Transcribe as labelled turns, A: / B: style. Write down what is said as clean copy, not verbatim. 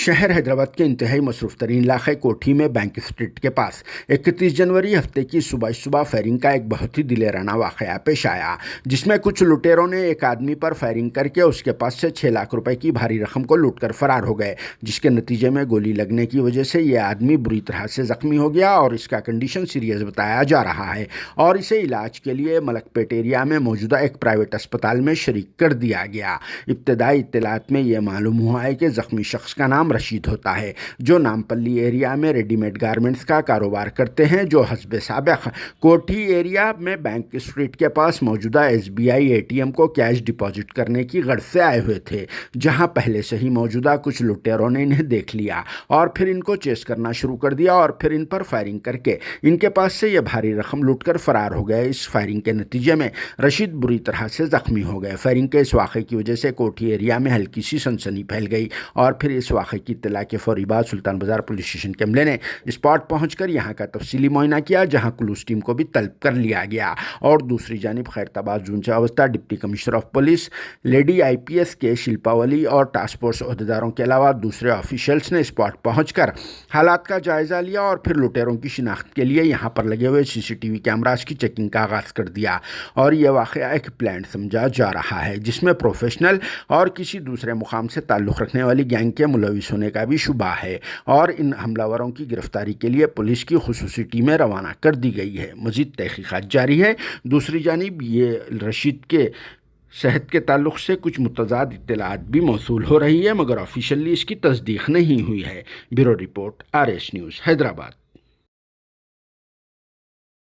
A: شہر حیدرآباد کے انتہائی مصروف ترین علاقے کوٹھی میں بینک اسٹریٹ کے پاس 31 جنوری ہفتے کی صبح فائرنگ کا ایک بہت ہی دلیرانہ واقعہ پیش آیا، جس میں کچھ لٹیروں نے ایک آدمی پر فائرنگ کر کے اس کے پاس سے 6 لاکھ روپے کی بھاری رقم کو لوٹ کر فرار ہو گئے، جس کے نتیجے میں گولی لگنے کی وجہ سے یہ آدمی بری طرح سے زخمی ہو گیا اور اس کا کنڈیشن سیریس بتایا جا رہا ہے اور اسے علاج کے لیے ملک پیٹ ایریا میں موجودہ ایک پرائیویٹ اسپتال میں شریک کر دیا گیا۔ ابتدائی اطلاعات میں یہ معلوم ہوا ہے کہ زخمی شخص کا نام رشید ہوتا ہے، جو نامپلی ایریا میں ریڈی میڈ گارمنٹس کا کاروبار کرتے ہیں، جو حسب سابق کوٹھی ایریا میں بینک اسٹریٹ کے پاس موجودہ SBI ATM کو کیش ڈپازٹ کرنے کی غرض سے آئے ہوئے تھے، جہاں پہلے سے ہی موجودہ کچھ لٹیروں نے انہیں دیکھ لیا اور پھر ان کو چیس کرنا شروع کر دیا اور پھر ان پر فائرنگ کر کے ان کے پاس سے یہ بھاری رقم لوٹ کر فرار ہو گئے۔ اس فائرنگ کے نتیجے میں رشید بری طرح سے زخمی ہو گئے۔ فائرنگ کے اس واقعے کی وجہ سے کوٹھی ایریا میں ہلکی سی سنسنی پھیل گئی اور پھر اس واقعے کی اطلاع کے فوری بعد سلطان بازار پولیس اسٹیشن کے عملے نے اسپاٹ پہنچ کر یہاں کا تفصیلی معائنہ کیا، جہاں کلوز ٹیم کو بھی طلب کر لیا گیا اور دوسری جانب خیرتآباد زون سے وابستہ deputy commissioner of police lady IPS کے شلپاولی اور ٹاسک فورس عہدیداروں کے علاوہ دوسرے آفیشلز نے اسپاٹ پہنچ کر حالات کا جائزہ لیا اور پھر لٹیروں کی شناخت کے لیے یہاں پر لگے ہوئے CCTV کیمراز کی چیکنگ کا آغاز کر دیا اور یہ واقعہ ایک پلان سمجھا جا رہا ہے، جس میں پروفیشنل اور کسی دوسرے مقام سے تعلق رکھنے والی گینگ کے ملوث ہونے کا بھی شبہ ہے اور ان حملہ وروں کی گرفتاری کے لیے پولیس کی خصوصی ٹیمیں روانہ کر دی گئی ہے۔ مزید تحقیقات جاری ہے۔ دوسری جانب یہ رشید کے صحت کے تعلق سے کچھ متضاد اطلاعات بھی موصول ہو رہی ہے، مگر آفیشلی اس کی تصدیق نہیں ہوئی ہے۔ Bureau report RS news Hyderabad.